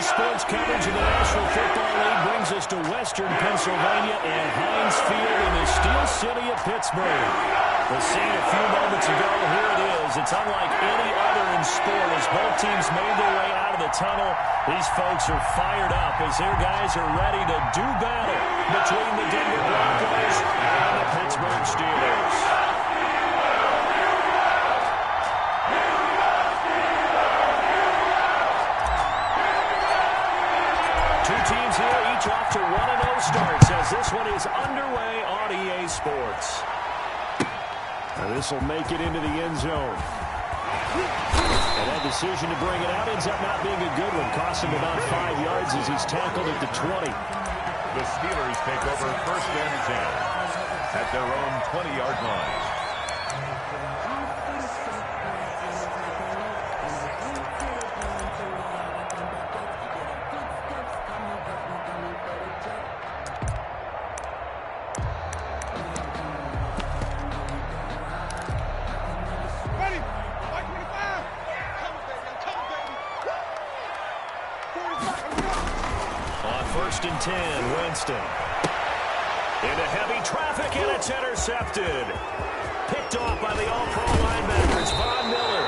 Today's sports coverage of the National Football League brings us to Western Pennsylvania and Heinz Field in the Steel City of Pittsburgh. The scene a few moments ago, here it is. It's unlike any other in sport as both teams made their way out of the tunnel. These folks are fired up as their guys are ready to do battle between the Denver Broncos and the Pittsburgh Steelers. Two teams here, each off to 1-0 starts as this one is underway on EA Sports. This will make it into the end zone. And that decision to bring it out ends up not being a good one. Cost him about 5 yards as he's tackled at the 20. The Steelers take over 1st and 10 at their own 20-yard line. First and 10, Winston. Into heavy traffic, and it's intercepted. Picked off by the all-pro linebacker. It's Von Miller.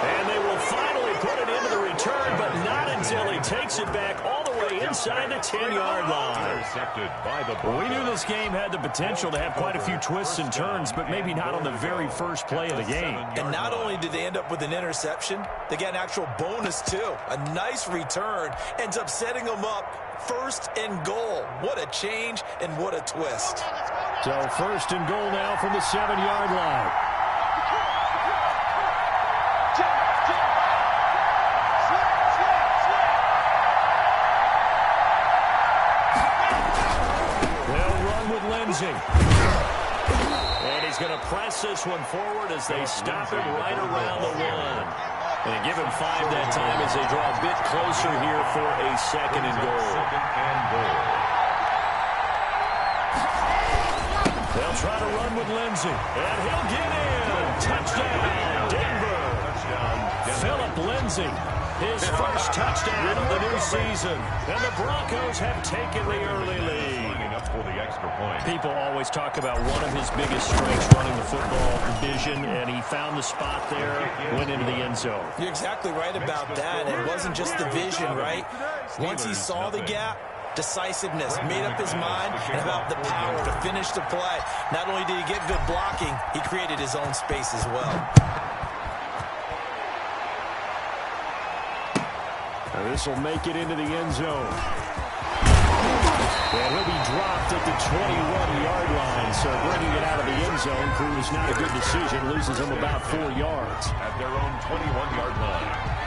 And they will finally put it into the return, but not until he takes it back all the way inside the 10-yard line. Intercepted by the we knew this game had the potential to have quite a few twists and turns, but maybe not on the very first play of the game. And not only did they end up with an interception, they got an actual bonus, too. A nice return ends up setting them up 1st and goal. What a change and what a twist. So 1st and goal now from the 7-yard line. They'll run with Lindsay. And he's going to press this one forward as they stop him right around the 1. And they give him 5 that time as they draw a bit closer here for a 2nd and goal. They'll try to run with Lindsay. And he'll get in. Touchdown, Denver. Philip Lindsay, his first touchdown of the new season. And the Broncos have taken the early lead. For the extra point. People always talk about one of his biggest strengths, running the football, vision, and he found the spot there, went into the end zone. You're exactly right about that. It wasn't just the vision, right? Once he saw the gap, decisiveness, made up his mind, and about the power to finish the play. Not only did he get good blocking, he created his own space as well. Now this will make it into the end zone. And he'll be dropped at the 21-yard line. So bringing it out of the end zone proves not a good decision. Loses him about 4 yards. At their own 21-yard line.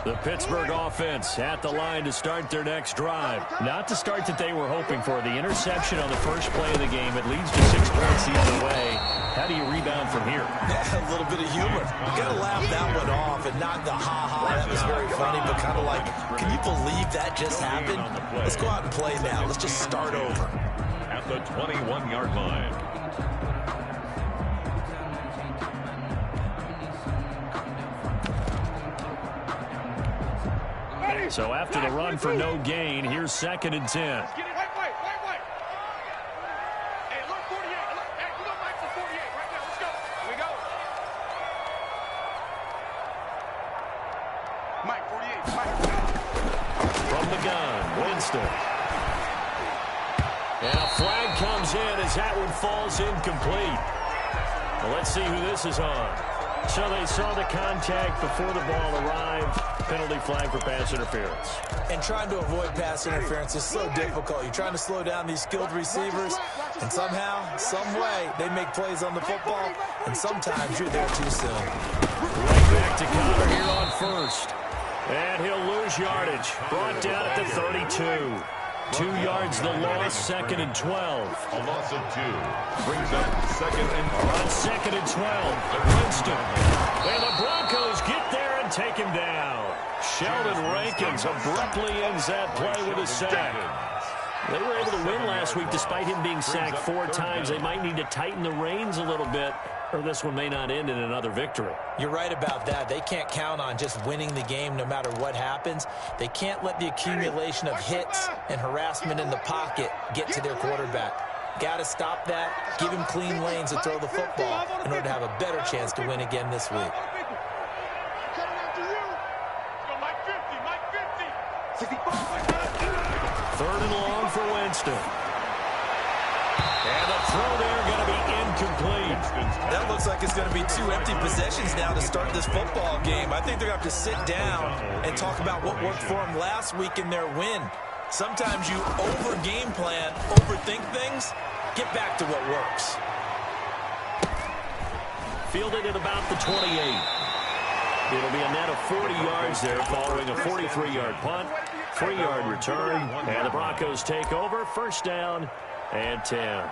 The Pittsburgh offense at the line to start their next drive. Not the start that they were hoping for. The interception on the first play of the game. It leads to 6 points the other way. How do you rebound from here? A little bit of humor. You got to laugh that one off and not the ha-ha. That was very funny, but kind of like, can you believe that just happened? Let's go out and play now. Let's just start over. At the 21-yard line. So after the run for no gain, here's 2nd and 10. Wait. Hey, look, 48. Look, hey, you know Mike for 48 right now. Let's go. Here we go. Mike, 48. Mike. From the gun, Winston. And a flag comes in as that one falls incomplete. Well, let's see who this is on. So they saw the contact before the ball arrived. Penalty flag for pass interference. And trying to avoid pass interference is so difficult. You're trying to slow down these skilled receivers, and somehow, some way, they make plays on the football, and sometimes you're there too soon. Right back to cover here on 1st. And he'll lose yardage. Brought down at the 32. 2 yards the loss, 2nd and 12. A loss of 2 brings up 2nd and 12. On 2nd and 12, Winston. And the Broncos get there and take him down. Sheldon Rankins abruptly ends that play with a sack. They were able to win last week despite him being sacked 4 times. They might need to tighten the reins a little bit, or this one may not end in another victory. You're right about that. They can't count on just winning the game no matter what happens. They can't let the accumulation of hits and harassment in the pocket get to their quarterback. Got to stop that, give him clean lanes to throw the football in order to have a better chance to win again this week. Third and long for Winston. And the throw there going to be incomplete. That looks like it's going to be 2 empty possessions now to start this football game. I think they're going to have to sit down and talk about what worked for them last week in their win. Sometimes you over-game plan, overthink things. Get back to what works. Fielded at about the 28. It'll be a net of 40 yards there following a 43-yard punt, 3-yard return, and the Broncos take over, 1st down and 10.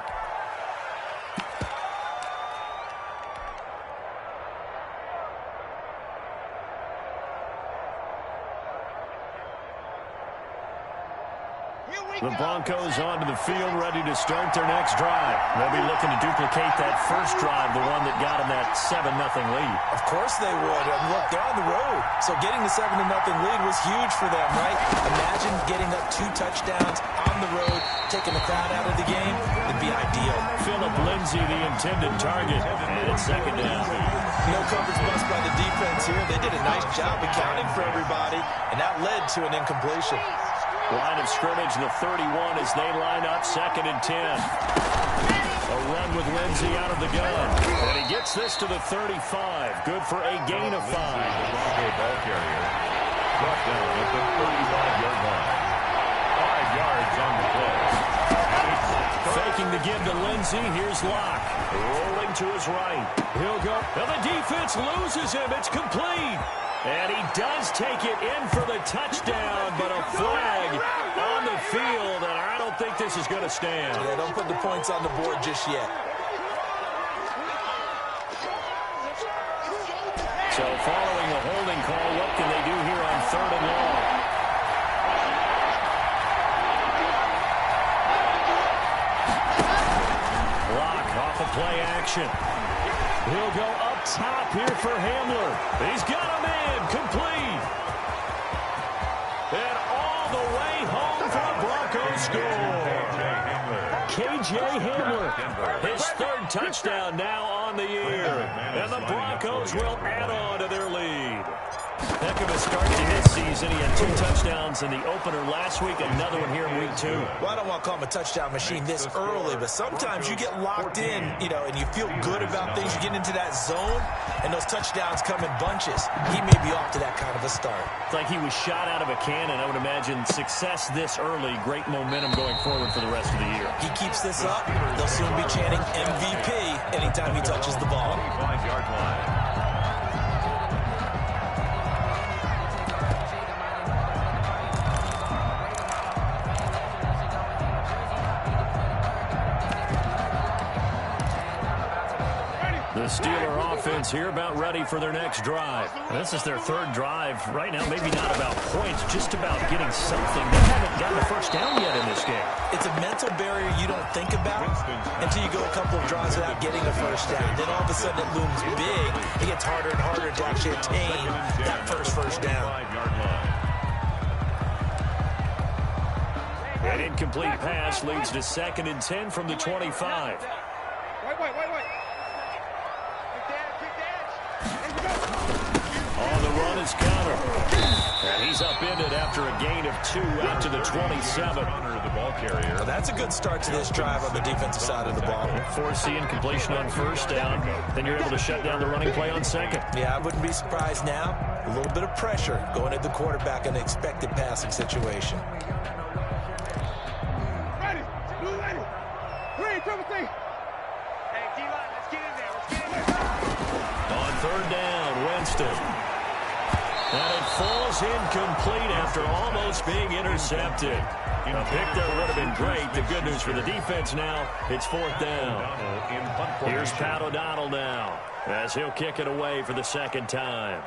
The Broncos onto the field, ready to start their next drive. They'll be looking to duplicate that first drive, the one that got them that 7-0 lead. Of course they would. And look, they're on the road. So getting the 7-0 lead was huge for them, right? Imagine getting up 2 touchdowns on the road, taking the crowd out of the game. It'd be ideal. Phillip Lindsay, the intended target, and it's 2nd down. No coverage bust by the defense here. They did a nice job accounting for everybody, and that led to an incompletion. Line of scrimmage, the 31 as they line up, 2nd and 10. A run with Lindsay out of the gun. And he gets this to the 35. Good for a gain of 5. The Bronco ball carrier brought down at the 35-yard line. 5 yards on the play. Faking the give to Lindsay. Here's Locke. Rolling to his right. He'll go. And the defense loses him. It's complete. And he does take it in for the touchdown, but a flag on the field, and I don't think this is going to stand. Yeah, don't put the points on the board just yet. So following a holding call, what can they do here on 3rd and long? Block off of play action. He'll go up top here for Hamler. He's got a man complete. And all the way home for a Broncos score. KJ Hamler, his 3rd touchdown now on the year. And the Broncos will add on to their lead. Heck of a start to his season. He had 2 touchdowns in the opener last week, another one here in week 2. Well, I don't want to call him a touchdown machine this early, but sometimes you get locked in, and you feel good about things. You get into that zone, and those touchdowns come in bunches. He may be off to that kind of a start. It's like he was shot out of a cannon. I would imagine success this early, great momentum going forward for the rest of the year. He keeps this up, they'll soon be chanting MVP anytime he touches the ball. 25-yard line. The Steeler offense here about ready for their next drive. This is their 3rd drive right now. Maybe not about points, just about getting something. They haven't gotten a 1st down yet in this game. It's a mental barrier you don't think about until you go a couple of drives without getting a 1st down. Then all of a sudden it looms big. It gets harder and harder to actually attain that first down. An incomplete pass leads to 2nd and 10 from the 25. Wait. On the run is counter. And he's upended after a gain of 2 out to the 27. The ball carrier. Well, that's a good start to this drive on the defensive side of the ball. Foreseeing completion on 1st down. Then you're able to shut down the running play on 2nd. Yeah, I wouldn't be surprised now. A little bit of pressure going at the quarterback in an expected passing situation. Ready. Blue ready. 3, 2, 3. Hey, D-line, let's get in there. On 3rd down, Winston. And it falls incomplete after almost being intercepted. A pick there would have been great. The good news for the defense now, it's 4th down. Here's Pat O'Donnell now, as he'll kick it away for the second time.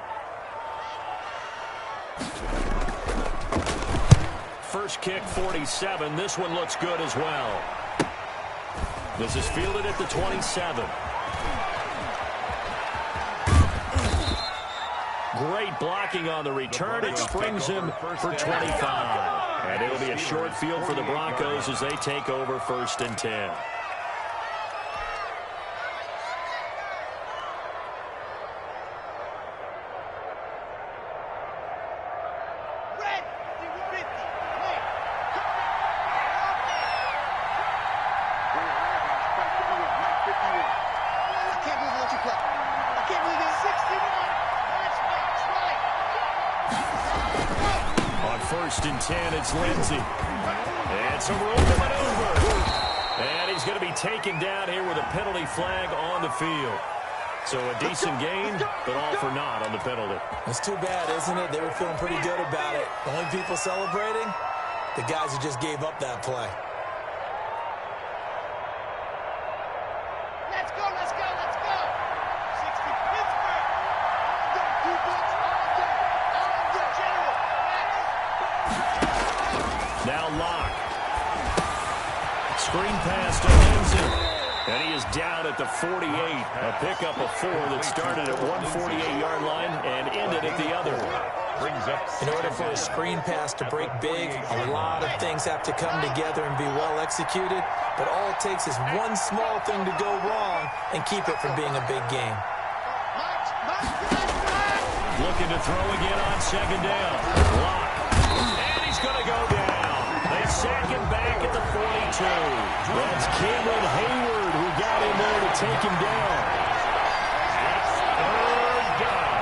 First kick, 47. This one looks good as well. This is fielded at the 27. Great blocking on the return. It springs him for 25. And it'll be a short field for the Broncos as they take over 1st and 10. It's Lindsey. And some room to maneuver. And he's going to be taken down here with a penalty flag on the field. So a decent gain, but all for naught on the penalty. It's too bad, isn't it? They were feeling pretty good about it. The only people celebrating, the guys who just gave up that play. Let's go, let's go, let's go. 60 Pittsburgh. Now Locke. Screen pass to Lindsey. And he is down at the 48. A pickup of 4 that started at 148-yard line and ended at the other. In order for a screen pass to break big, a lot of things have to come together and be well executed. But all it takes is one small thing to go wrong and keep it from being a big game. Looking to throw again on 2nd down. Locke. And he's going to go down. They sack him back at the 42. That's Cameron Hayward who got in there to take him down. It's 3rd down.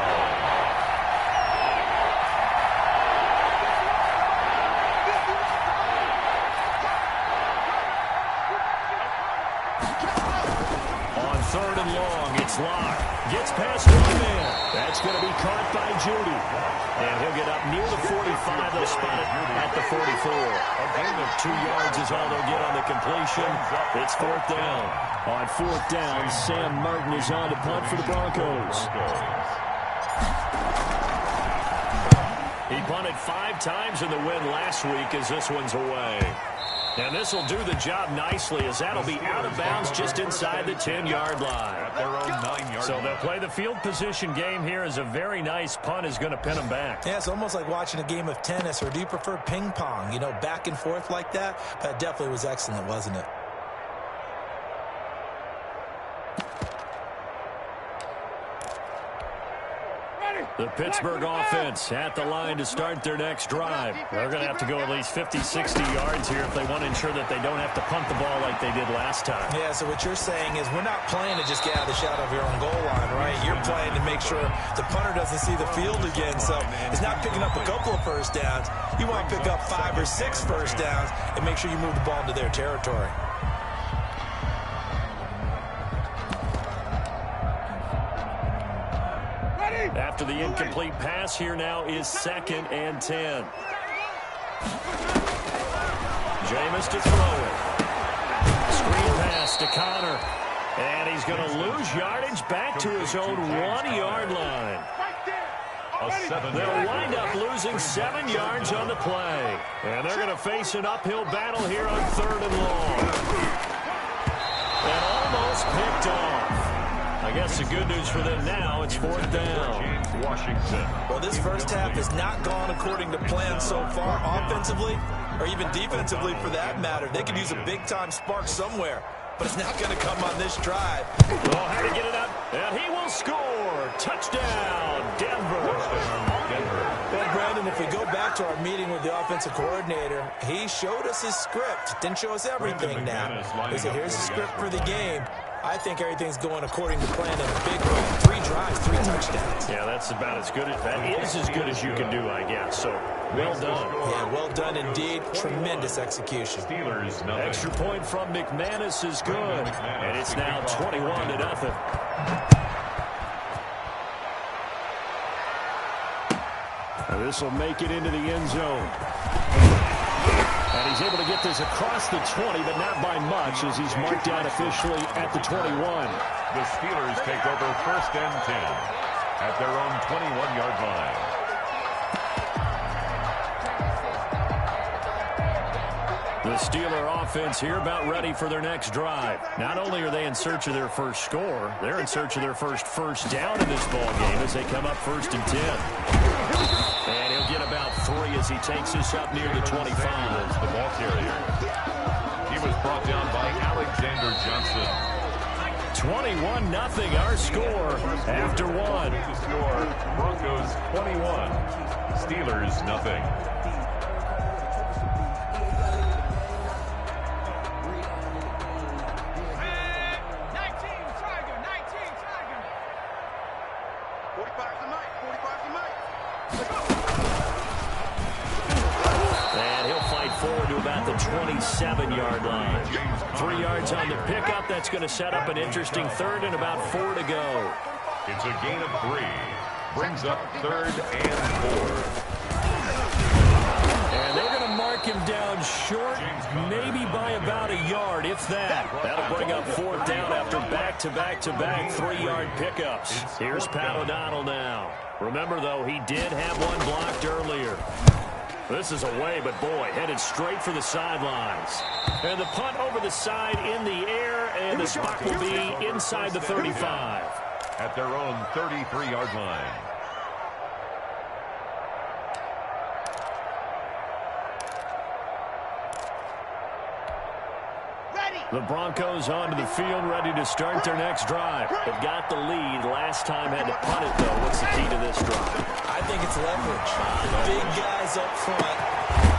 On 3rd and long, it's Locke. Gets past one man. That's going to be caught by Judy. And he'll get up near the 45. They'll spot it at the 44. A gain of 2 yards is all they'll get on the completion. It's 4th down. On 4th down, Sam Martin is on to punt for the Broncos. He punted 5 times in the win last week as this one's away. And this will do the job nicely as that'll be out of bounds just inside the 10-yard line. At their own 9-yard So line. they'll play the field position game here as a very nice punt is going to pin them back. Yeah, it's almost like watching a game of tennis, or do you prefer ping pong? You know, back and forth like that? That definitely was excellent, wasn't it? The Pittsburgh offense at the line to start their next drive. They're going to have to go at least 50, 60 yards here if they want to ensure that they don't have to punt the ball like they did last time. Yeah, so what you're saying is we're not playing to just get out of the shadow of your own goal line, right? You're playing to make sure the punter doesn't see the field again. So it's not picking up a couple of first downs. You want to pick up 5 or 6 first downs and make sure you move the ball into their territory. After the incomplete pass, here now is 2nd and 10. Jameis to throw it. Screen pass to Connor. And he's going to lose yardage back to his own 1-yard line. They'll wind up losing 7 yards on the play. And they're going to face an uphill battle here on 3rd and long. And almost picked off. I guess the good news for them now, it's 4th down. Washington. Well, this first half has not gone according to plan so far, offensively or even defensively for that matter. They could use a big-time spark somewhere, but it's not going to come on this drive. Oh, how to get it up, and he will score. Touchdown, Denver. Well, Brandon, if we go back to our meeting with the offensive coordinator, he showed us his script. Didn't show us everything now. He said, here's the script for the game. I think everything's going according to plan in a big way. 3 drives, 3 touchdowns. Yeah, that's about as good as that is as good as you can do, I guess. So, well done. Yeah, well done indeed. Tremendous execution. Steelers, nothing. Extra point from McManus is good. And it's now 21-0. Now this will make it into the end zone. And he's able to get this across the 20, but not by much as he's marked down officially at the 21. The Steelers take over 1st and 10 at their own 21-yard line. The Steeler offense here about ready for their next drive. Not only are they in search of their first score, they're in search of their first down in this ball game as they come up 1st and 10. And he'll get about 3 as he takes this up near the 25. The ball carrier. He was brought down by Alexander Johnson. 21-0 our score after one. The score, Broncos 21, Steelers nothing. And he'll fight forward to about the 27-yard line. 3 yards on the pickup. That's going to set up an interesting 3rd and about 4 to go. It's a gain of 3. Brings up 3rd and 4. And they're going to mark him down short, maybe by about a yard, if that. That'll bring up 4th down after back-to-back 3-yard pickups. Here's Pat O'Donnell now. Remember, though, he did have one blocked earlier. This is away, but boy, headed straight for the sidelines. And the punt over the side in the air, and the spot will be inside the 35. At their own 33-yard line. The Broncos onto the field, ready to start their next drive. They've got the lead. Last time had to punt it, though. What's the key to this drive? I think it's leverage. Big guys up front.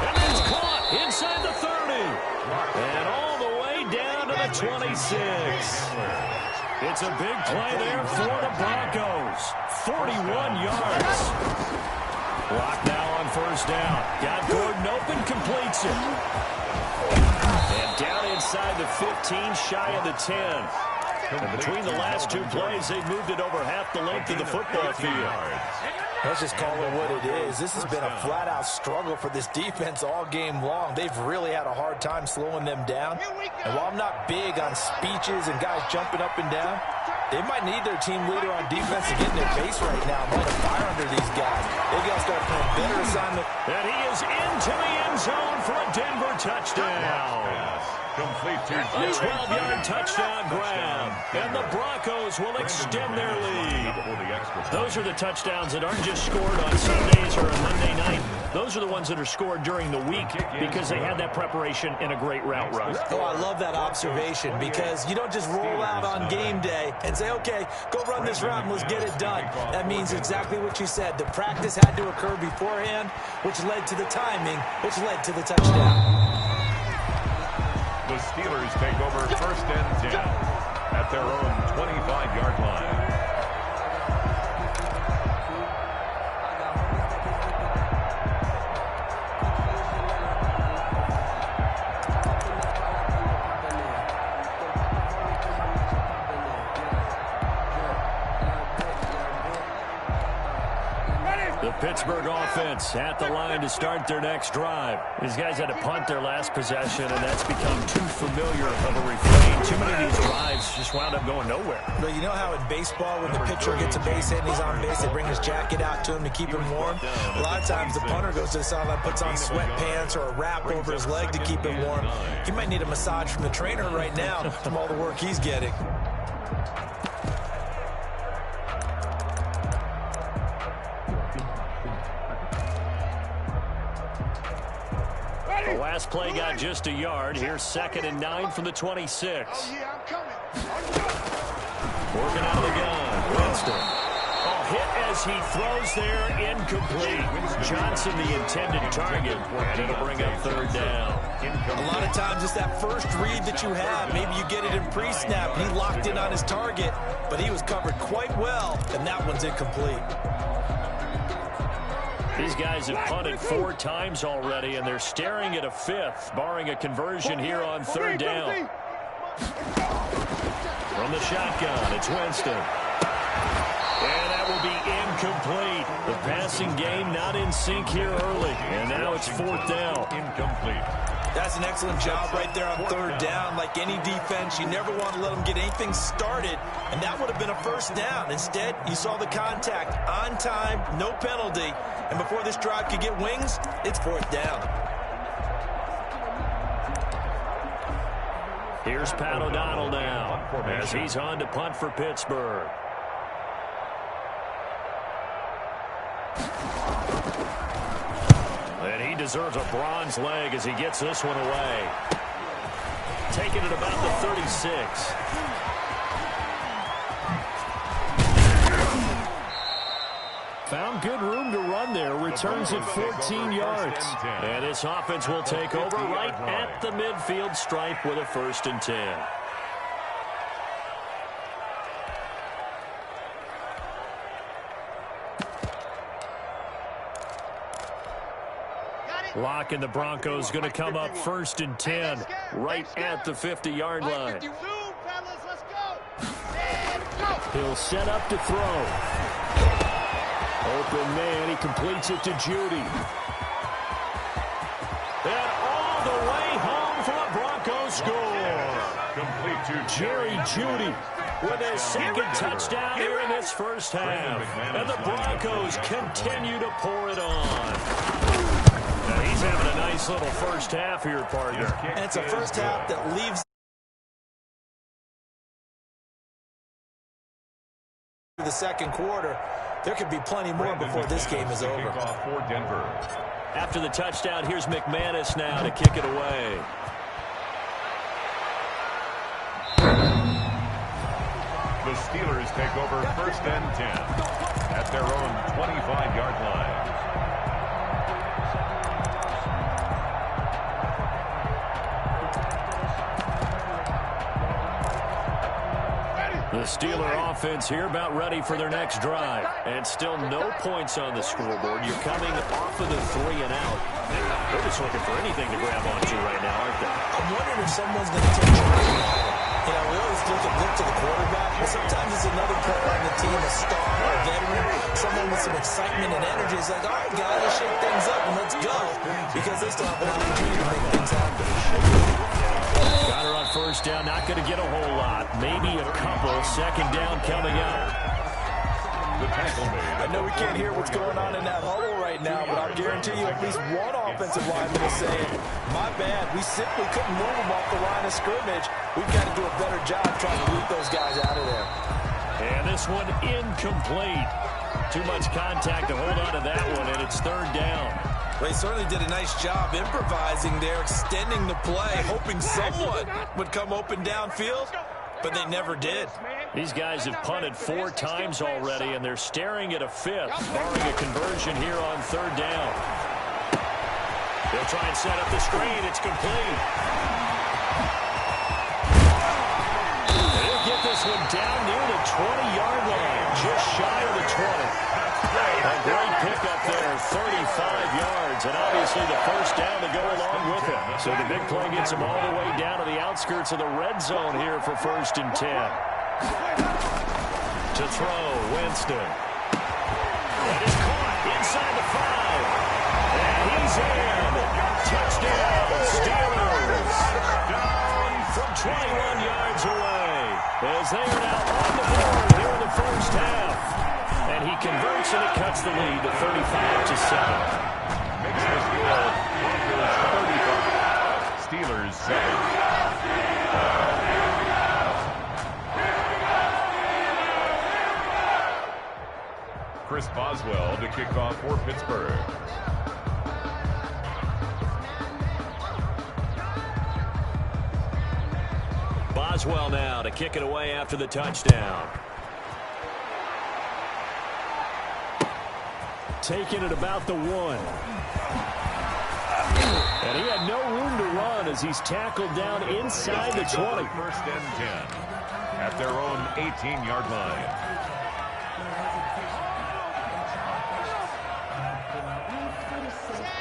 And it's caught inside the 30. And all the way down to the 26. It's a big play there for the Broncos. 41 yards. Block now on 1st down. Got Gordon open, completes it. And down inside the 15, shy of the 10. And between the last 2 plays, they've moved it over half the length of the football field. Let's just call it what it is. This has been a flat-out struggle for this defense all game long. They've really had a hard time slowing them down. And while I'm not big on speeches and guys jumping up and down, they might need their team leader on defense to get in their face right now and light a fire under these guys. They got to start playing better assignment. And he is into the end zone for a Denver touchdown. Complete to A 12-yard touchdown grab. And the Broncos will extend their lead. Those are the touchdowns that aren't just scored on Sundays or a Monday night. Those are the ones that are scored during the week because they had that preparation in a great route run. Oh, I love that observation because you don't just roll out on game day and say, okay, go run this route and let's get it done. That means exactly what you said. The practice had to occur beforehand, which led to the timing, which led to the touchdown. The Steelers take over 1st and 10 at their own 25-yard line. The Pittsburgh offense at the line to start their next drive. These guys had to punt their last possession, and that's become too familiar of a refrain. Too many of these drives just wound up going nowhere. But you know how in baseball, when the pitcher gets a base hit and he's on base, they bring his jacket out to him to keep him warm? A lot of times the punter goes to the sideline, puts on sweatpants or a wrap over his leg to keep him warm. He might need a massage from the trainer right now from all the work he's getting. The last play got just a yard. Here's 2nd and 9 from the 26. Oh, yeah, I'm coming. Working out of the gun. Winston. Oh, hit as he throws there. Incomplete. Johnson, the intended target. And it'll bring up 3rd down. A lot of times it's that first read that you have. Maybe you get it in pre-snap. He locked in on his target, but he was covered quite well, and that one's incomplete. These guys have punted 4 times already, and they're staring at a 5th, barring a conversion here on 3rd down. From the shotgun, it's Winston. And that will will be incomplete. The passing game not in sync here early. And now it's fourth down. Incomplete. That's an excellent job right there on third down. Like any defense, you never want to let them get anything started, and that would have been a first down. Instead, you saw the contact on time, no penalty, and before this drive could get wings, it's fourth down. Here's Pat O'Donnell now as he's on to punt for Pittsburgh. And he deserves a bronze leg as he gets this one away. Taking it about the 36. Found good room to run there. Returns it 14 yards. And this offense will take over right at the midfield stripe with a 1st and 10. Lock and the Broncos going to come up 1st and 10 right at the 50-yard line. He'll set up to throw. Open man, he completes it to Judy. And all the way home for a Broncos score. Complete to Jerry Judy with his second touchdown here in this first half. And the Broncos continue to pour it on. Now he's having a nice little first half here, partner. And it's a first half that leaves the second quarter. There could be plenty more before this game is over. For Denver. After the touchdown, here's McManus now to kick it away. The Steelers take over 1st and 10 at their own 25-yard line. The Steeler offense here about ready for their next drive. And still no points on the scoreboard. You're coming off of the 3 and out. They're just looking for anything to grab onto right now, aren't they? I'm wondering if someone's going to take charge. You know, we always look to the quarterback, but sometimes it's another player on the team, a star, a veteran, someone with some excitement and energy. It's like, all right, guys, let's shake things up and let's go, because they still have an opportunity to make things happen. Got her on 1st down, not going to get a whole lot. Maybe a couple. 2nd down coming up. I know we can't hear what's going on in that huddle right now, but I'll guarantee you at least one offensive lineman is saying, my bad, we simply couldn't move them off the line of scrimmage. We've got to do a better job trying to root those guys out of there. And this one incomplete. Too much contact to hold on to that one, and it's 3rd down. They certainly did a nice job improvising there, extending the play, hoping someone would come open downfield, but they never did. These guys have punted 4 times already, and they're staring at a 5th, barring a conversion here on 3rd down. They'll try and set up the screen. It's complete. They'll get this one down near the 20-yard line, just shy of the 20. A great pickup there, 35 yards, and obviously the 1st down to go along with it. So the big play gets them all the way down to the outskirts of the red zone here for 1st and 10. To throw, Winston. That is caught inside the 5. And he's in. Touchdown, Steelers. Down from 21 yards away. As they are now on the board here in the first half. And he converts, and it cuts the lead to 35-7. Makes the score Broncos 35. Steelers 7. Chris Boswell to kick off for Pittsburgh. Boswell now to kick it away after the touchdown. Taking it about the 1. And he had no room to run as he's tackled down inside the 20. 1st and 10 at their own 18-yard line.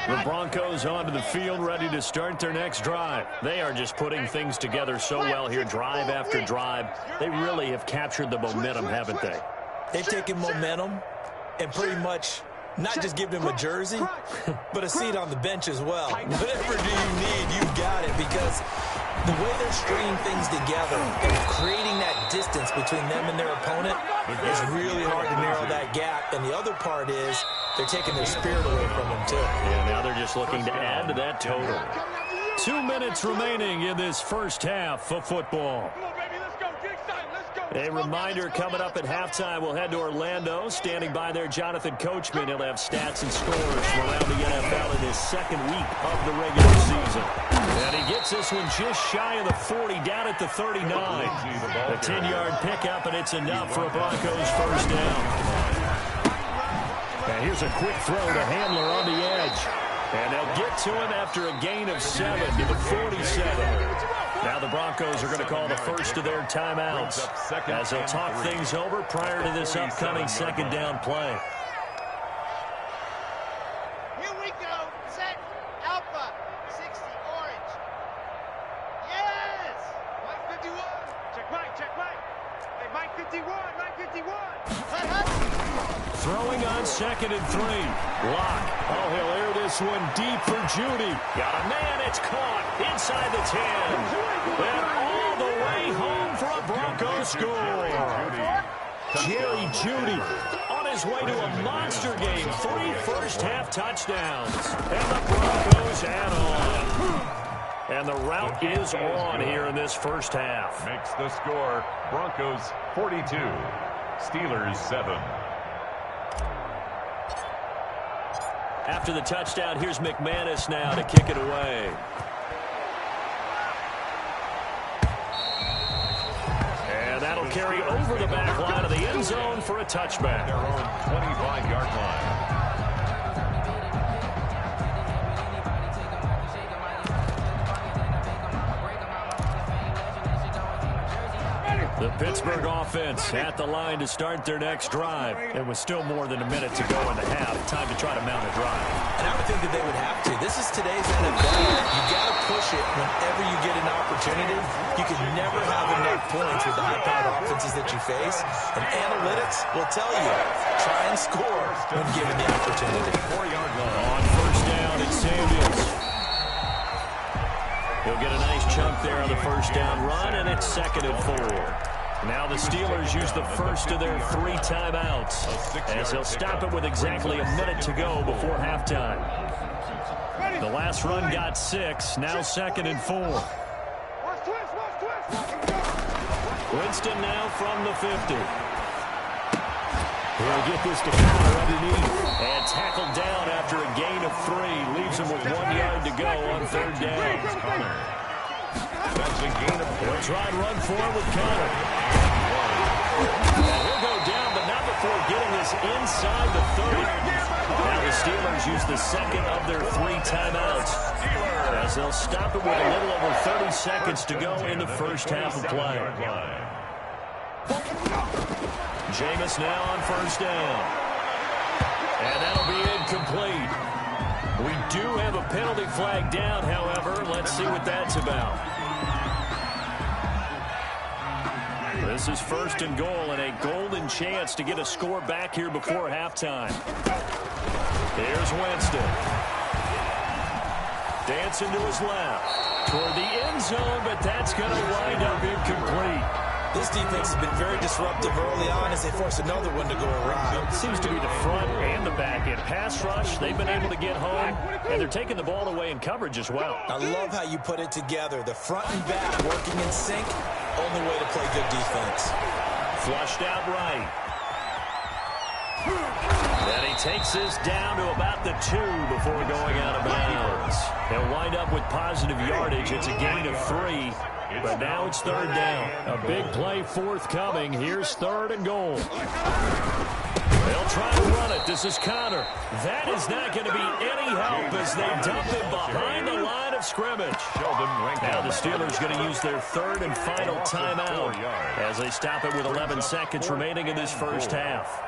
The Broncos onto the field, ready to start their next drive. They are just putting things together so well here, drive after drive. They really have captured the momentum, haven't they? They've taken momentum and pretty much not just given him a jersey, but a seat on the bench as well. Whatever do you need, you've got it, because the way they're stringing things together and creating that distance between them and their opponent is really hard to narrow that gap. And the other part is they're taking their spirit away from them, too. Yeah, now they're just looking to add to that total. 2 minutes remaining in this first half of football. A reminder, coming up at halftime, we'll head to Orlando. Standing by there, Jonathan Coachman. He'll have stats and scores from around the NFL in his second week of the regular season. And he gets this one just shy of the 40, down at the 39. A 10-yard pickup, and it's enough for a Broncos first down. And here's a quick throw to Handler on the edge. And they'll get to him after a gain of 7 to the 47. Now the Broncos are going to call the first of their timeouts as they'll talk things over prior to this upcoming second down play. Here we go. Set. Alpha. 60. Orange. Yes. Mike 51. Check Mike. Check Mike. Hey, Mike 51. Mike 51. Throwing on 2nd and 3. Lock. Oh, he'll air this one deep for Judy. Got a man. It's caught inside the 10. And all the way home for a Broncos score. Jerry Judy on his way to a monster game. 3 first-half touchdowns. And the Broncos add on. And the route is on here in this first half. Makes the score Broncos 42, Steelers 7. After the touchdown, here's McManus now to kick it away. And that'll carry over the back line of the end zone for a touchback. Their own 25-yard line. The Pittsburgh offense at the line to start their next drive. It was still more than a minute to go in the half. Time to try to mount a drive. And I would think that they would have to. This is today's NFL. You got to push it whenever you get an opportunity. You can never have enough points with the high-powered offenses that you face. And analytics will tell you, try and score when given the opportunity. 4-yard line. On first down, it's Samuels. He'll get a nice chunk there on the first down run, and it's 2nd and 4. Now the Steelers use the first of their 3 timeouts as they'll stop it with exactly a minute to go before halftime. The last run got 6, now 2nd and 4. Winston now from the 50. He'll get this to counter underneath and tackled down after a gain of 3. Leaves him with 1 yard to go on 3rd down. That's a gain of 4. He'll try and run for it with Connor. And he'll go down, but not before getting this inside the 30. Now the Steelers use the second of their 3 timeouts as they'll stop it with a little over 30 seconds to go in the first half of play. Jameis now on first down. And that'll be incomplete. We do have a penalty flag down, however. Let's see what that's about. This is 1st and goal and a golden chance to get a score back here before halftime. Here's Winston. Dancing to his left. Toward the end zone, but that's going to wind up incomplete. This defense has been very disruptive early on as they force another one to go around. It seems to be the front and the back end. Pass rush, they've been able to get home, and they're taking the ball away in coverage as well. I love how you put it together. The front and back working in sync. Only way to play good defense. Flushed out right. And he takes this down to about the 2 before going out of bounds. He'll wind up with positive yardage. It's a gain of 3. But now it's 3rd down. A big play forthcoming. Here's 3rd and goal. They'll try to run it. This is Connor. That is not going to be any help as they dump him behind the line of scrimmage. Now the Steelers going to use their 3rd and final timeout as they stop it with 11 seconds remaining in this first half.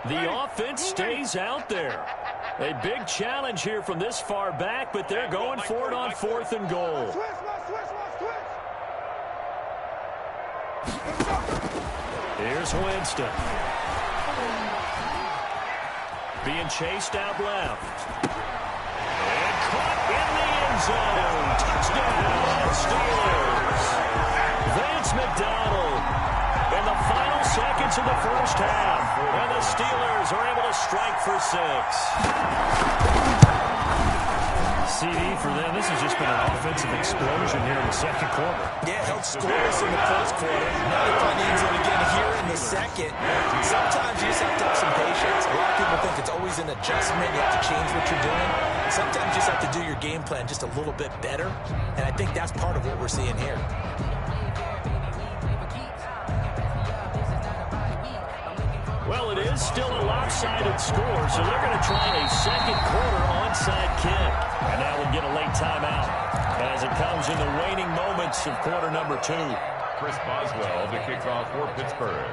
The offense stays out there. A big challenge here from this far back, but they're going for it on 4th and goal. Here's Winston. Being chased out left. And caught in the end zone. Touchdown, Steelers. Vance McDonald in the final seconds of the first half. And the Steelers are able to strike for 6. CD for them. This has just been an offensive explosion here in the second quarter. Yeah, held scoreless in the first quarter. Now they find the end zone again here in the second. Sometimes you just have to have some patience. A lot of people think it's always an adjustment. You have to change what you're doing. Sometimes you just have to do your game plan just a little bit better. And I think that's part of what we're seeing here. Well, it is still a lopsided score, so they're going to try a second quarter onside kick. And that will get a late timeout as it comes in the waning moments of quarter number 2. Chris Boswell to kick off for Pittsburgh.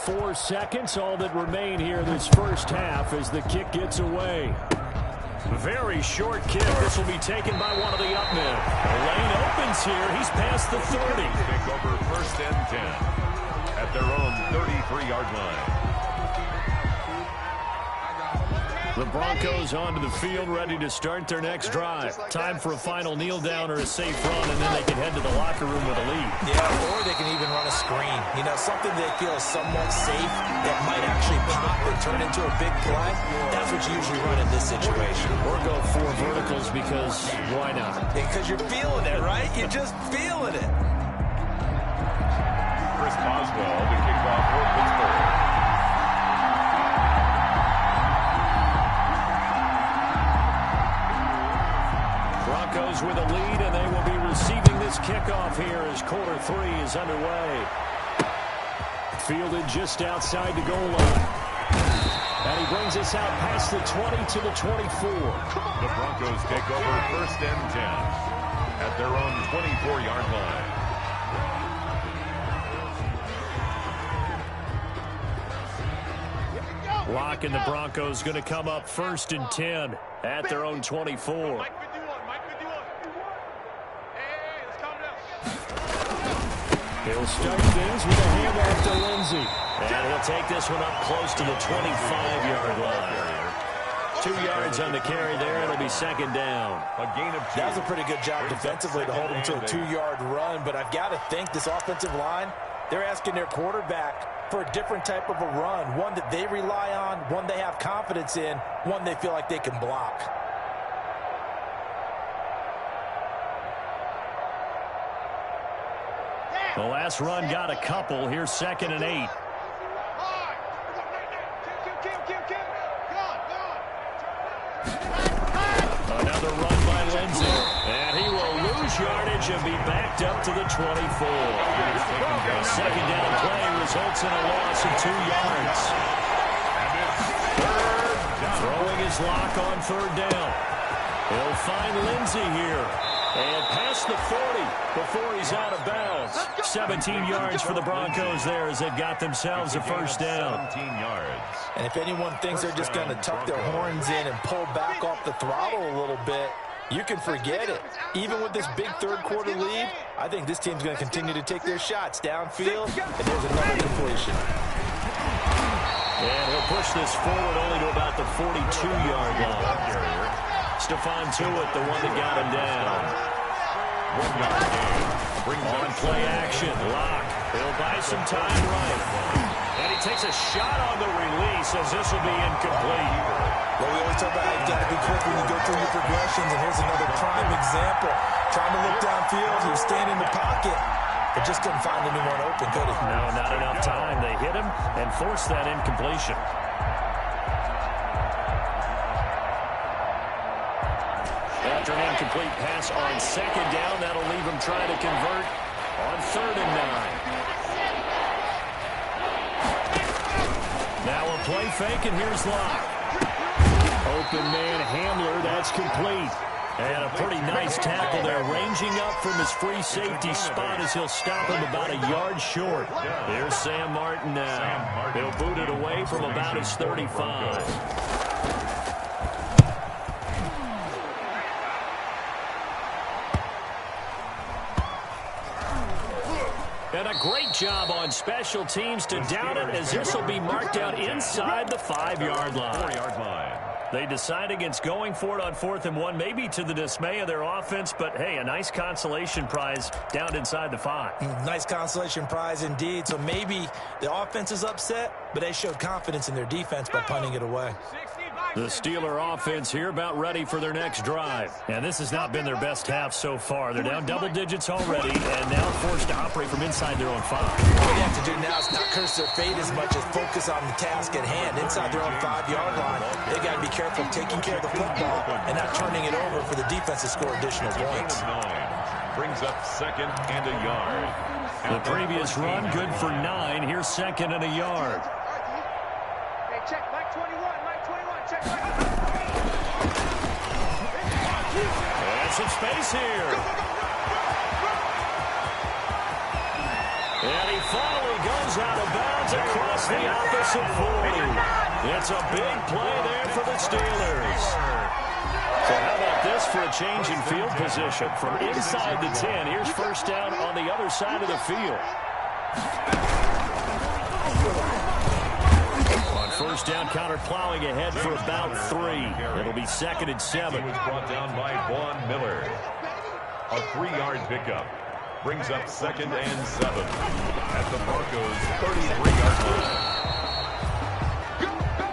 4 seconds, all that remain here this first half as the kick gets away. Very short kick. This will be taken by one of the up men. The lane opens here. He's past the 30. Kick over first and 10 at their own 33-yard line. The Broncos onto the field, ready to start their next drive. Time for a final kneel down or a safe run, and then they can head to the locker room with a lead. Yeah, or they can even run a screen. You know, something they feel is somewhat safe that might actually pop and turn into a big play. That's what you usually run in this situation. Or go 4 verticals because why not? Because you're feeling it, right? You're just feeling it. Chris Boswell to kick off for Pittsburgh. Broncos with a lead, and they will be receiving this kickoff here as quarter 3 is underway. Fielded just outside the goal line. And he brings us out past the 20 to the 24. The Broncos take over first and 10 at their own 24-yard line. Lock and the Broncos going to come up first and 10 at their own 24. He'll start things with a handoff to Lindsey. And he'll take this one up close to the 25-yard line. 2 yards on the carry there. It'll be second down. A gain of 2. That was a pretty good job defensively to hold him to a 2-yard run. But I've got to think this offensive line, they're asking their quarterback for a different type of a run. One that they rely on, one they have confidence in, one they feel like they can block. The last run got a couple. Here's second and 8. Another run by Lindsey. And he will lose yardage and be backed up to the 24. A second down play results in a loss of 2 yards. Throwing his lock on third down. He'll find Lindsey here. And past the 40 before he's out of bounds. 17 yards for the Broncos there as they've got themselves a first down. 17 yards. And if anyone thinks they're just going to tuck their horns in and pull back off the throttle a little bit, you can forget it. Even with this big third quarter lead, I think this team's going to continue to take their shots downfield, and there's another completion. And he'll push this forward only to about the 42-yard line. Stephon Tuitt, the one that got him down. 1 yard gain. On play action, Lock. He'll buy some time right. And he takes a shot on the release as this will be incomplete. Well, we always talk about how you've got to be quick when you go through your progressions, and here's another prime example. Trying to look downfield, he was standing in the pocket, but just couldn't find anyone open, could he? No, not enough time. They hit him and forced that incompletion. After an incomplete pass on second down, that'll leave him trying to convert on 3rd and 9. Now a play fake, and here's Locke. Open man Hamler, that's complete. And a pretty nice tackle there, ranging up from his free safety spot as he'll stop him about a yard short. There's Sam Martin now. He'll boot it away from about his 35. And a great job on special teams to down it, as this will be marked out inside the 5-yard line. 4-yard line. They decide against going for it on 4th and 1, maybe to the dismay of their offense, but hey, a nice consolation prize down inside the 5. Nice consolation prize indeed. So maybe the offense is upset, but they showed confidence in their defense by punting it away. The Steeler offense here about ready for their next drive. And this has not been their best half so far. They're down double digits already and now forced to operate from inside their own 5. What they have to do now is not curse their fate as much as focus on the task at hand. Inside their own 5-yard line, they got to be careful of taking care of the football and not turning it over for the defense to score additional points. 9 brings up 2nd and a yard. The previous run good for 9. Here's 2nd and a yard. Hey, check Mike 21, Mike 21, check Mike. And some space here. And he finally goes out of bounds across the opposite 40. It's a big play there for the Steelers. So how about this for a change in field position? From inside the 10, here's first down on the other side of the field. On first down, counter plowing ahead for about 3. It'll be 2nd and 7. He was brought down by Vaughn Miller. A 3-yard pickup brings up 2nd and 7 at the Broncos' 33-yard line.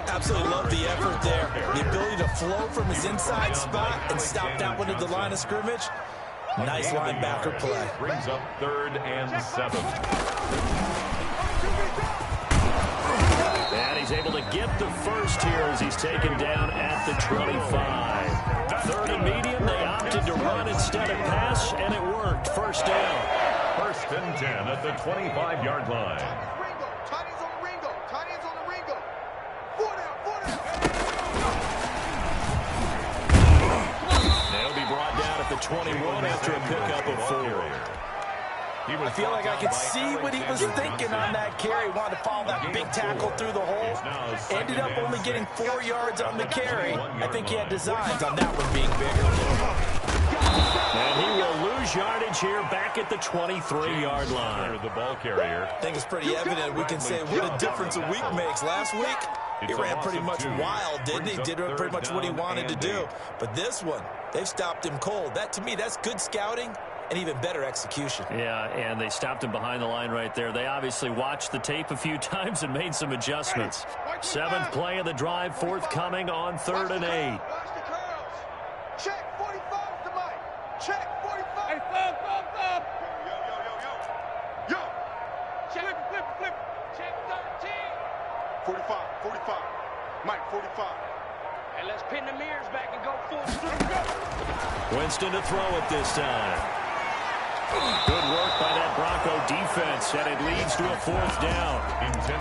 Absolutely love the effort there. The ability to flow from his inside spot and stop that one at the line of scrimmage. Nice linebacker play. Brings up 3rd and 7. And he's able to get the first here as he's taken down at the 25. 3rd and medium, they opted to run instead of pass, and it worked. First down. 1st and 10 at the 25-yard line. Ringo, tight ends on the Ringo, tight ends on the Ringo. 4 down, 4 down. They'll be brought down at the 21 after a pickup of 4. I feel like I could see what he was thinking on that carry. Wanted to follow that big tackle through the hole. Ended up only getting 4 yards on the carry. I think he had designs on that one being bigger. And he will lose yardage here back at the 23-yard line. The ball carrier. I think it's pretty evident. We can say what a difference a week makes. Last week, he ran pretty much wild, didn't he? Did pretty much what he wanted to do. But this one, they've stopped him cold. That, to me, that's good scouting and even better execution. Yeah, and they stopped him behind the line right there. They obviously watched the tape a few times and made some adjustments. 7th play of the drive, forthcoming on 3rd and 8. Watch the curls. Check 45 to Mike. Check 45. Hey, flip. Yo. Check, flip. Check 13. 45, 45. Mike, 45. And let's pin the mirrors back and go full strip. Winston to throw it this time. Good work by that Bronco defense, and it leads to a 4th down.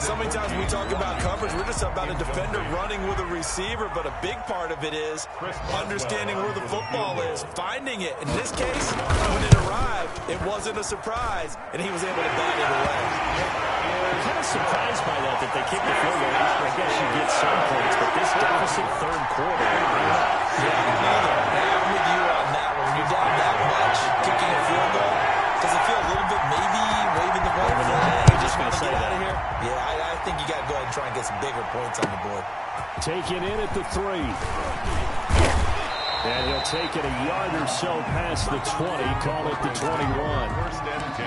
So many times we talk about coverage, we're just about a defender running with a receiver, but a big part of it is understanding where the football is, finding it. In this case, when it arrived, it wasn't a surprise, and he was able to bat it away. I'm kind of surprised by that they kicked the field goal. I guess you get some points, but this deficit 3rd quarter. Yeah, I'm with you on that one. When you're down that much, kicking a field goal, does it feel a little bit maybe waving the red flag? You just want to get out of here? Yeah, I think you got to go ahead and try and get some bigger points on the board. Taken in at the 3. And he'll take it a yard or so past the 20, call it the 21. 1st and 10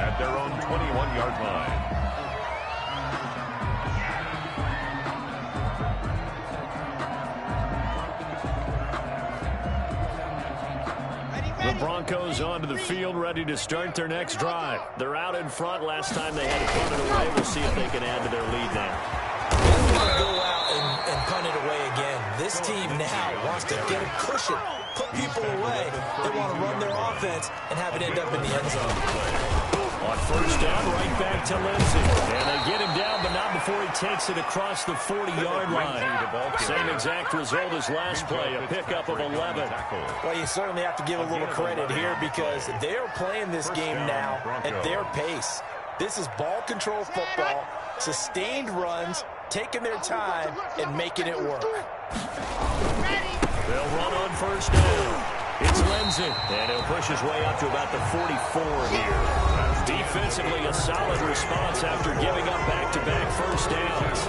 at their own 21-yard line. The Broncos onto the field, ready to start their next drive. They're out in front. Last time they had to punt it away. We'll see if they can add to their lead now. They want to go out and punt it away again. This team now wants to get a cushion, put people away. They want to run their offense and have it end up in the end zone. On first down, right back to Lindsey. And they get him down, but not before he takes it across the 40-yard line. Same exact result as last play, a pickup of 11. Well, you certainly have to give a little credit here because they're playing this game now at their pace. This is ball control football, sustained runs, taking their time, and making it work. They'll run on first down. It's Lindsey, and he'll push his way up to about the 44 here. Defensively, a solid response after giving up back-to-back first downs.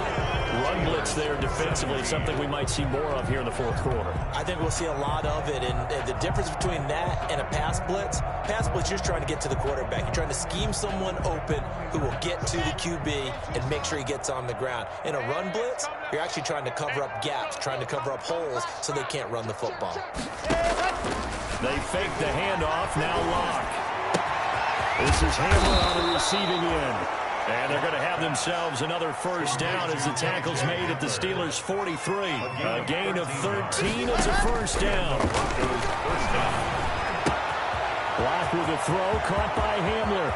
Run blitz there defensively, something we might see more of here in the fourth quarter. I think we'll see a lot of it, and the difference between that and a pass blitz, you're just trying to get to the quarterback. You're trying to scheme someone open who will get to the QB and make sure he gets on the ground. In a run blitz, you're actually trying to cover up gaps, trying to cover up holes so they can't run the football. They fake the handoff, now lock. This is Hamler on the receiving end. And they're going to have themselves another first down as the tackle's made at the Steelers' 43. A gain of 13 as a first down. Block with a throw, caught by Hamler.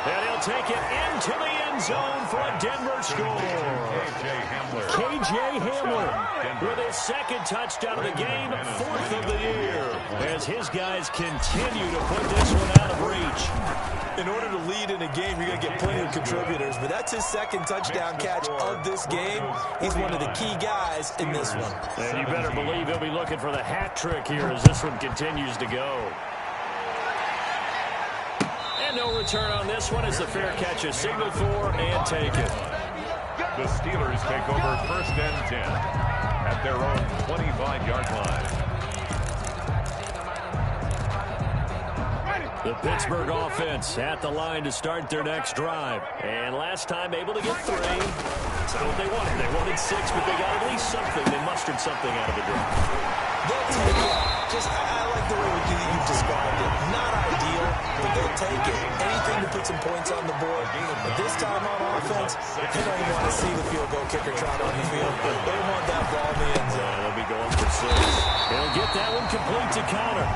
And he'll take it into the end zone for a Denver score. KJ Hamler with his second touchdown of the game, fourth of the year, as his guys continue to put this one out of reach. In order to lead in a game, you're going to get plenty of contributors, but that's his second touchdown catch of this game. He's one of the key guys in this one. And you better believe he'll be looking for the hat trick here as this one continues to go. And no return on this one as the fair catch is signaled for and taken. The Steelers take over first and 10 at their own 25-yard line. The Pittsburgh offense at the line to start their next drive. And last time able to get 3. That's not what they wanted. They wanted 6, but they got at least something. They mustered something out of the drive. They'll take it. I like the way you've described it. Not ideal, but they'll take it. Anything to put some points on the board. But this time on offense, they don't even want to see the field goal kicker trot on the field. They want that ball in the end zone. They'll be going for 6. They'll get that one complete to Connor.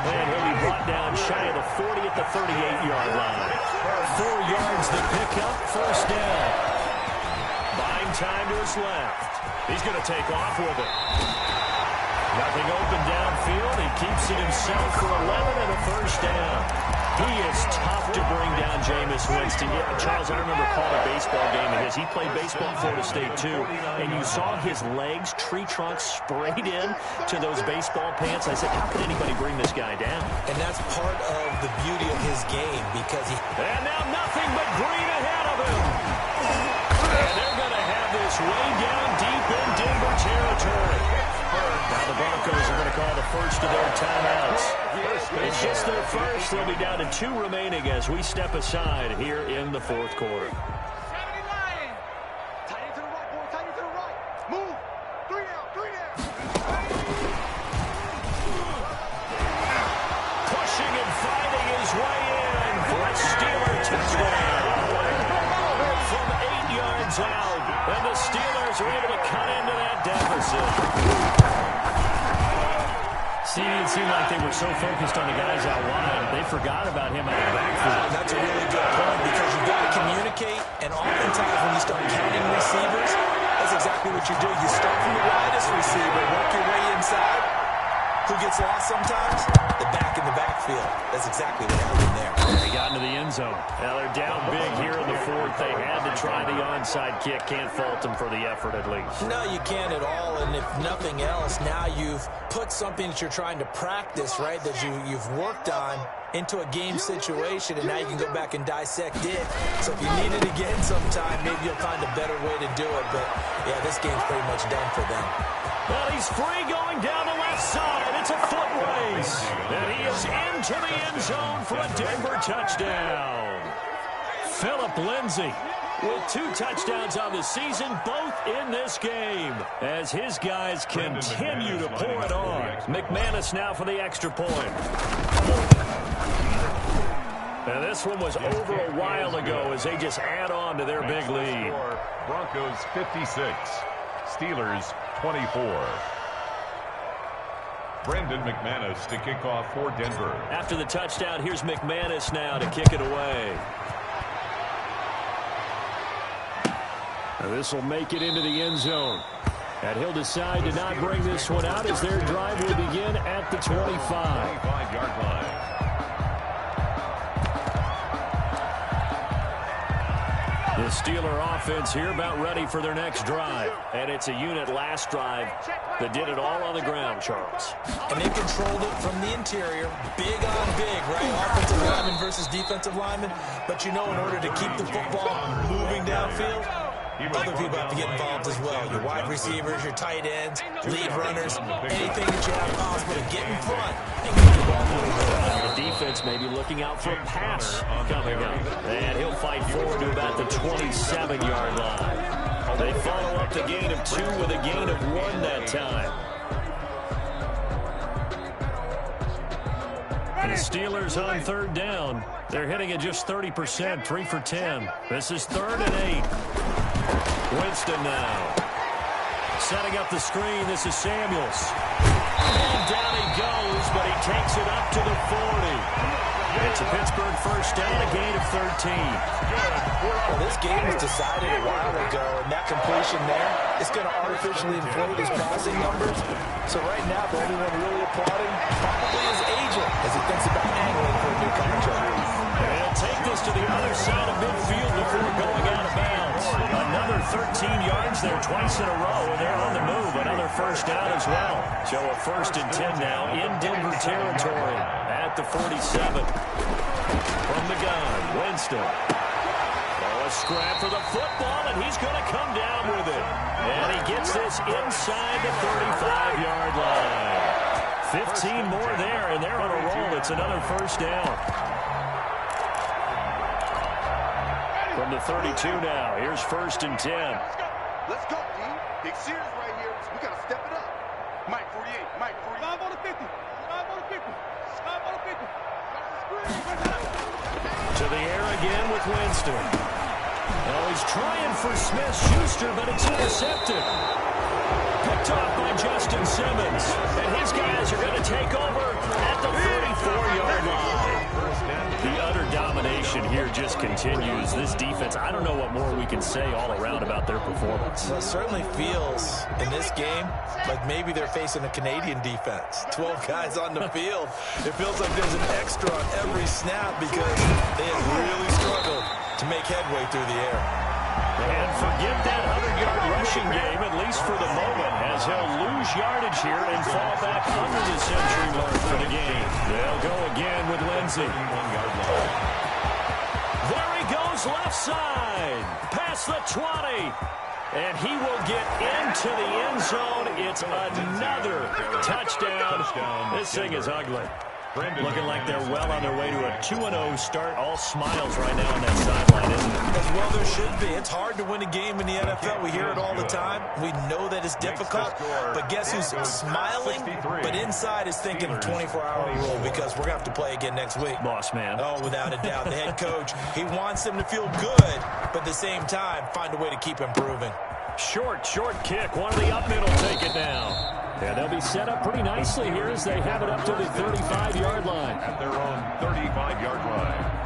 And he'll be brought down shy of the 40 at the 38-yard line. 4 yards to pick up, first down. Buying time to his left. He's going to take off with it. Nothing open downfield. He keeps it himself for 11 and a first down. He is tough to bring down, Jameis Winston. Yeah, Charles, I remember calling a baseball game of his. He played baseball at Florida State, too. And you saw his legs, tree trunks sprayed in to those baseball pants. I said, how can anybody bring this guy down? And that's part of the beauty of his game because he... And now nothing but green ahead of him. And they're going to have this way down deep in Denver territory. Now the Broncos are going to call the first of their timeouts. It's just their first. They'll be down to 2 remaining as we step aside here in the fourth quarter. Move. 3 down. Pushing and fighting his way in for a Steeler touchdown. From 8 yards out, and the Steelers are able to cut into that deficit. See, it seemed like they were so focused on the guys out wide, they forgot about him out of the backfield. That's a really good point because you've got to communicate, and oftentimes when you start counting receivers, that's exactly what you do. You start from the widest receiver, work your way inside. Who gets lost sometimes? The back in the backfield. That's exactly what happened there. They got into the end zone. Now they're down big here in the fourth. They had to try the onside kick. Can't fault them for the effort at least. No, you can't at all. And if nothing else, now you've put something that you're trying to practice, right, that you've worked on into a game situation, and now you can go back and dissect it. So if you need it again sometime, maybe you'll find a better way to do it. But, yeah, this game's pretty much done for them. Well, he's free going down the left side. It's a foot race. And he is into the end zone for a Denver touchdown. Phillip Lindsay with 2 touchdowns on the season, both in this game, as his guys continue to pour it on. McManus now for the extra point. And this one was over a while ago as they just add on to their big lead. Broncos 56, Steelers 24. Brendan McManus to kick off for Denver. After the touchdown, here's McManus now to kick it away. This will make it into the end zone. And he'll decide to not bring this one out as their drive will begin at the 25. 25-yard line. The Steeler offense here about ready for their next drive. And it's a unit last drive that did it all on the ground, Charles. And they controlled it from the interior, big on big, right? Offensive lineman versus defensive lineman. But you know, in order to keep the football moving downfield, other people have to get involved as well. Your wide receivers, your tight ends, lead runners, anything that you have possible to get in front and get the ball moving. The defense may be looking out for a pass coming up. And he'll fight forward to about the 27-yard line. They follow up the gain of 2 with a gain of 1 that time. The Steelers on 3rd down. They're hitting at just 30%, 3 for 10. This is 3rd and 8. Winston now. Setting up the screen, this is Samuels. And down he goes, but he takes it up to the 40. It's a Pittsburgh first down, a gain of 13. Well, this game was decided a while ago, and that completion there is going to artificially inflate his passing numbers. So right now, the only one really applauding probably his agent as he thinks about angling for a new contract. And take this to the other side of midfield before going out of bounds. Another 13 yards there twice in a row, and they're on the move. Another first down as well. So a 1st and 10 now in Denver territory at the 47. From the gun, Winston. Oh, a scrap for the football, and he's going to come down with it. And he gets this inside the 35-yard line. 15 more there, and they're on a roll. It's another first down. From the 32 now, here's 1st and 10. Let's go, D. Big series right here. We got to step it up. Mike 48, Mike 48. 5 on the 50. 5 on the 50. 5 on the 50. To the air again with Winston. Oh, he's trying for Smith-Schuster, but it's intercepted. Picked off by Justin Simmons. And his guys are going to take over at the 34-yard line. The utter domination here just continues. This defense, I don't know what more we can say all around about their performance. Well, it certainly feels in this game like maybe they're facing a Canadian defense. 12 guys on the field. It feels like there's an extra on every snap because they have really struggled to make headway through the air. And forget that 100-yard rushing game, at least for the moment, as he'll lose yardage here and fall back under the century mark for the game. They'll go again with Lindsey. There he goes left side, past the 20. And he will get into the end zone. It's another touchdown. This thing is ugly. Looking like they're well on their way to a 2-0 start. All smiles right now on that sideline, isn't it? As well there should be. It's hard to win a game in the NFL. We hear it all the time. We know that it's difficult. But guess who's smiling? But inside is thinking 24-hour rule because we're going to have to play again next week. Boss man. Oh, without a doubt. The head coach, he wants them to feel good, but at the same time, find a way to keep improving. Short kick. One of the up middle take it down. Yeah, they'll be set up pretty nicely here as they have it up to the 35-yard line. At their own 35-yard line.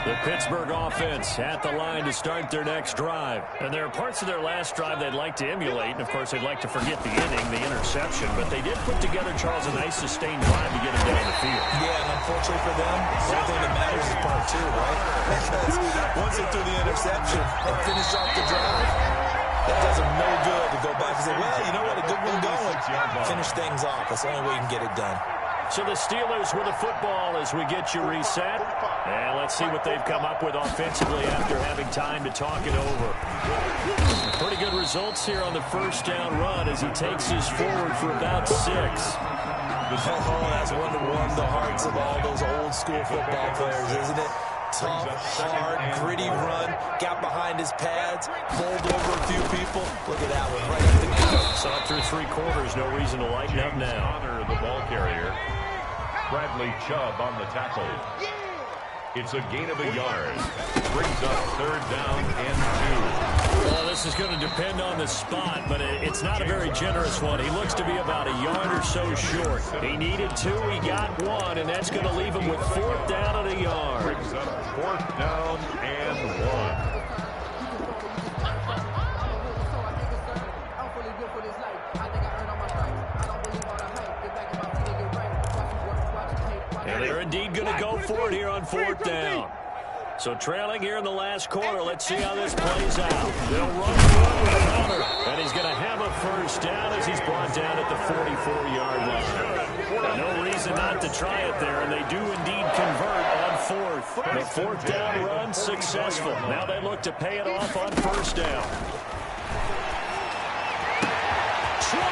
The Pittsburgh offense at the line to start their next drive. And there are parts of their last drive they'd like to emulate. And, of course, they'd like to forget the inning, the interception. But they did put together, Charles, a nice sustained drive to get him down the field. Yeah, and unfortunately for them, the only thing that matters is part 2, right? Because once they threw the interception and finished off the drive, that does them no good to go back and say, well, you know what, a good one going. Finish things off. That's the only way you can get it done. So the Steelers with the football as we get you reset. And let's see what they've come up with offensively after having time to talk it over. Pretty good results here on the first down run as he takes us forward for about 6. Oh, that's one to warm the hearts of all those old school football players, isn't it? Tough, hard, gritty run. Got behind his pads, bowled over a few people. Look at that one, right up the gut. Saw it through 3 quarters. No reason to lighten up now. Honor the ball carrier. Bradley Chubb on the tackle. It's a gain of a yard. Brings up 3rd down and 2. Well, this is going to depend on the spot, but it's not a very generous one. He looks to be about a yard or so short. He needed 2, he got 1, and that's going to leave him with 4th down and a yard. Brings up 4th down and 1. indeed going to go for it here on 4th down. So trailing here in the last quarter. Let's see how this plays out. They'll run one with another. And he's going to have a first down as he's brought down at the 44-yard line. No reason not to try it there, and they do indeed convert on 4th. The 4th down run successful. Now they look to pay it off on 1st down. 20!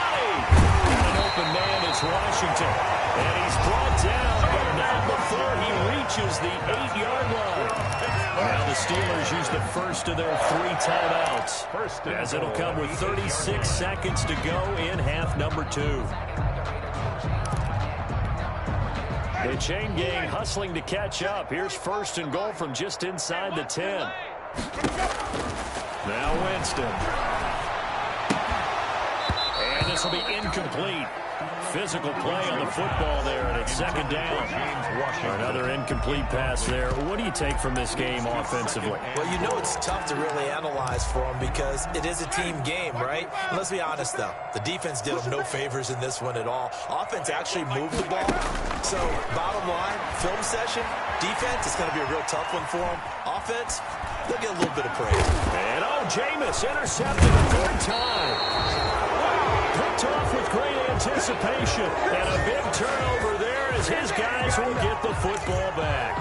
An open man, it's Washington. And he's brought down, but not before he reaches the 8-yard line. Now the Steelers use the first of their 3 timeouts, as it'll come with 36 seconds to go in half number 2. The chain gang hustling to catch up. Here's 1st and goal from just inside the 10. Now Winston. And this will be incomplete. Physical play on the football there, and it's 2nd down. Another incomplete pass there. What do you take from this game offensively? Well, you know it's tough to really analyze for them because it is a team game, right? And let's be honest, though. The defense did them no favors in this one at all. Offense actually moved the ball. So, bottom line, film session, defense, it's going to be a real tough one for them. Offense, they'll get a little bit of praise. And, Jameis intercepted a 3rd time. Picked off with great anticipation. And a big turnover there as his guys will get the football back.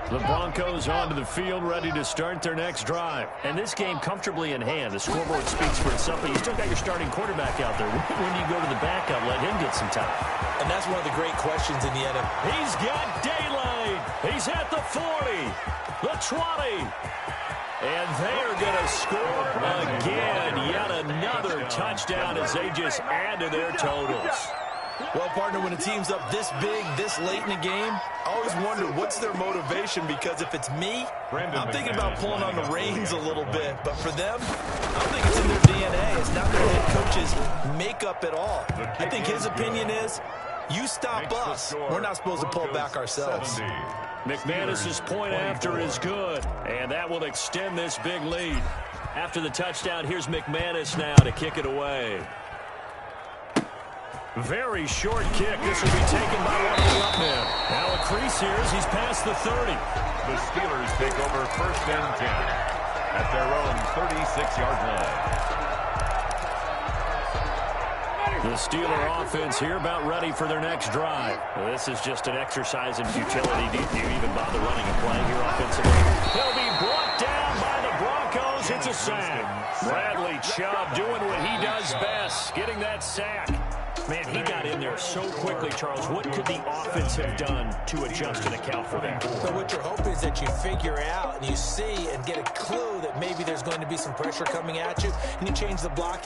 The Broncos onto the field, ready to start their next drive. And this game comfortably in hand. The scoreboard speaks for itself, but you still got your starting quarterback out there. When do you go to the backup, let him get some time? And that's one of the great questions in the NFL. He's got daylight. He's at the 40, the 20. And they are going to score again. Yet another touchdown as they just add to their totals. Well, partner, when a team's up this big, this late in the game, I always wonder what's their motivation, because if it's me, I'm thinking about pulling on the reins a little bit. But for them, I don't think it's in their DNA. It's not their head coach's makeup at all. I think his opinion is, you stop us. We're not supposed to pull back ourselves. McManus's point after is good, and that will extend this big lead. After the touchdown, here's McManus now to kick it away. Very short kick. This will be taken by one of the up men. Now a crease here as he's past the 30. The Steelers take over 1st and 10 at their own 36-yard line. The Steeler offense here about ready for their next drive. Well, this is just an exercise in futility. Do you even bother running a play here offensively? He'll be brought down by the Broncos. It's a sack. Bradley Chubb doing what he does best, getting that sack. Man, he got in there so quickly, Charles. What could the offense have done to adjust and account for that? So what you're hoping is that you figure out and you see and get a clue that maybe there's going to be some pressure coming at you, and you change the block.